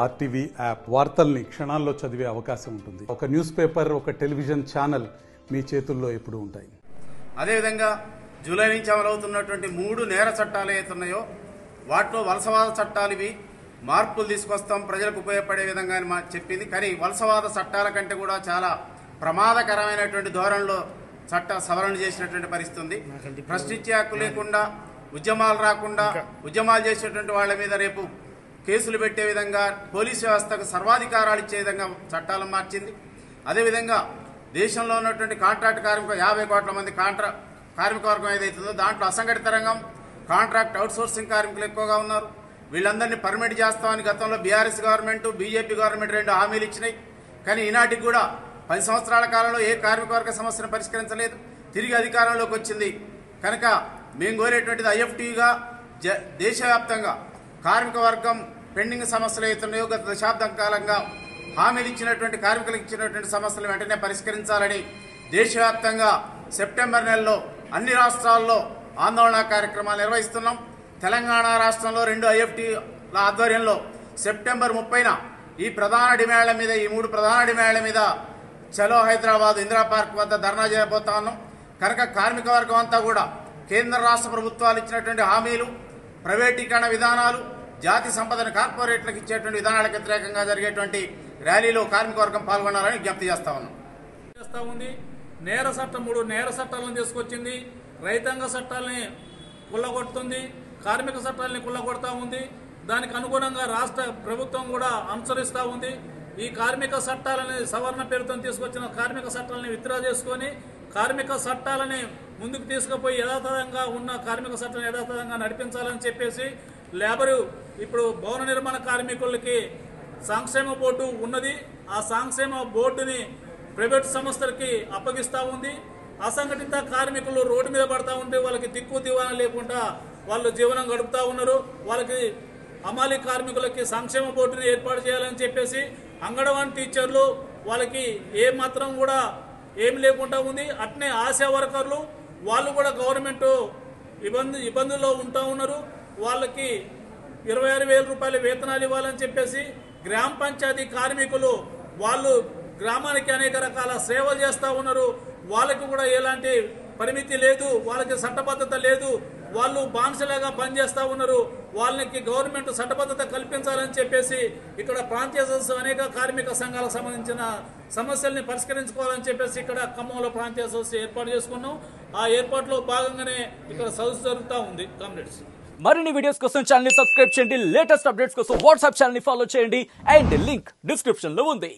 RTV app వార్తల్ని క్షణాల్లో చదివే అవకాశం ఉంటుంది. ఒక న్యూస్ పేపర్, ఒక టెలివిజన్ ఛానల్ మీ చేతుల్లో ఎప్పుడూ ఉంటాయి. అదేవిధంగా జూలై నుంచి అమలవుతున్నటువంటి 3 నేర చట్టాలు ఏతున్నాయో వాటిలో వలసవాద చట్టాలు ఇవి మార్పులు తీసుకొస్తాం, ప్రజలకు ఉపయోగపడే విధంగా అని చెప్పింది. కానీ వలసవాద చట్టాల కంటే కూడా చాలా ప్రమాదకరమైనటువంటి ధోరణిలో చట్ట సవరణ చేసినటువంటి పరిస్థితి ఉంది. ప్రశ్నించే హక్కు లేకుండా, ఉద్యమాలు రాకుండా, ఉద్యమాలు చేసేటువంటి వాళ్ళ మీద రేపు కేసులు పెట్టే విధంగా, పోలీసు వ్యవస్థకు సర్వాధికారాలు ఇచ్చే విధంగా చట్టాలను మార్చింది. అదేవిధంగా దేశంలో ఉన్నటువంటి కాంట్రాక్ట్ కార్మికులు 50 కోట్ల మంది కార్మిక వర్గం ఏదైతుందో దాంట్లో అసంఘటిత రంగం, కాంట్రాక్ట్ అవుట్సోర్సింగ్ కార్మికులు ఎక్కువగా ఉన్నారు. వీళ్ళందరినీ పర్మిట్ చేస్తామని గతంలో బీఆర్ఎస్ గవర్నమెంట్, బీజేపీ గవర్నమెంట్ 2 హామీలు ఇచ్చినాయి. కానీ ఈనాటికి కూడా 10 సంవత్సరాల కాలంలో ఏ కార్మిక వర్గ సమస్యను పరిష్కరించలేదు. తిరిగి అధికారంలోకి వచ్చింది కనుక మేము కోరేటువంటిది ఐఎఫ్టీగా దేశవ్యాప్తంగా కార్మిక వర్గం పెండింగ్ సమస్యలు అవుతున్నాయో గత దశాబ్దం కాలంగా హామీలు ఇచ్చినటువంటి కార్మికులకు ఇచ్చినటువంటి సమస్యలు వెంటనే పరిష్కరించాలని దేశవ్యాప్తంగా సెప్టెంబర్ నెలలో అన్ని రాష్ట్రాల్లో ఆందోళన కార్యక్రమాలు నిర్వహిస్తున్నాం. తెలంగాణ రాష్ట్రంలో 2 ఐఎఫ్టీల ఆధ్వర్యంలో సెప్టెంబర్ 30న ఈ 3 ప్రధాన డిమాండ్ల మీద చలో హైదరాబాద్ ఇందిరా పార్క్ వద్ద ధర్నా చేయబోతా ఉన్నాం. కనుక కార్మిక వర్గం అంతా కూడా కేంద్ర రాష్ట్ర ప్రభుత్వాలు ఇచ్చినటువంటి హామీలు, ప్రైవేటీకరణ విధానాలు, జాతి సంపదను కార్పొరేట్లకు ఇచ్చేటువంటి విధానాలకు వ్యతిరేకంగా జరిగేటువంటి ర్యాలీలో కార్మిక వర్గం పాల్గొనాలని విజ్ఞప్తి చేస్తా ఉన్నాం. నేర చట్టం 3 నేర చట్టాలను తీసుకొచ్చింది. రైతాంగ చట్టాలని కుల్లగొడుతుంది, కార్మిక చట్టాలని కుల్లగొడతా ఉంది. దానికి అనుగుణంగా రాష్ట్ర ప్రభుత్వం కూడా అనుసరిస్తూ ఉంది. ఈ కార్మిక చట్టాలని సవరణ పేరుతో తీసుకొచ్చిన కార్మిక చట్టాలని విత్డ్రా చేసుకొని కార్మిక చట్టాలని ముందుకు తీసుకుపోయి యథాతథంగా ఉన్న కార్మిక చట్టాలను యథాతథంగా నడిపించాలని చెప్పేసి లేబరు ఇప్పుడు భవన నిర్మాణ కార్మికులకి సంక్షేమ బోర్డు ఉన్నది. ఆ సంక్షేమ బోర్డుని ప్రైవేట్ సంస్థలకి అప్పగిస్తూ ఉంది. అసంఘటిత కార్మికులు రోడ్డు మీద పడతా ఉంటే వాళ్ళకి దిక్కు దివాణా లేకుండా వాళ్ళు జీవనం గడుపుతూ ఉన్నారు. వాళ్ళకి అమాలి కార్మికులకి సంక్షేమ బోర్డుని ఏర్పాటు చేయాలని చెప్పేసి అంగన్వాడీ టీచర్లు వాళ్ళకి ఏ మాత్రం కూడా ఏమి లేకుండా ఉంది. అట్నే ఆశా వర్కర్లు వాళ్ళు కూడా గవర్నమెంట్ ఇబ్బందుల్లో ఉంటూ ఉన్నారు. వాళ్ళకి 26,000 రూపాయల వేతనాలు ఇవ్వాలని చెప్పేసి గ్రామ పంచాయతీ కార్మికులు వాళ్ళు గ్రామానికి అనేక రకాల సేవలు చేస్తూ ఉన్నారు. వాళ్ళకి కూడా ఎలాంటి పరిమితి లేదు, వాళ్ళకి చట్టబద్ధత లేదు, వాళ్ళు బానిసలాగా పనిచేస్తూ ఉన్నారు. వాళ్ళకి గవర్నమెంట్ చట్టబద్ధత కల్పించాలని చెప్పేసి ఇక్కడ ప్రాంతీయ సదస్సు అనేక కార్మిక సంఘాలకు సంబంధించిన సమస్యల్ని పరిష్కరించుకోవాలని చెప్పేసి ఇక్కడ ఖమ్మంలో ప్రాంతీయ సదస్సు ఏర్పాటు చేసుకున్నాం. ఆ ఏర్పాటులో భాగంగానే ఇక్కడ సదస్సు జరుగుతూ ఉంది. కామ్రేడ్స్, మరిన్ని వీడియోస్ కోసం ఛానల్ ని సబ్స్క్రైబ్ చేయండి. లేటెస్ట్ అప్డేట్స్ కోసం వాట్సాప్ ఛానల్ ని ఫాలో చేయండి. అండ్ లింక్ డిస్క్రిప్షన్ లో ఉంది.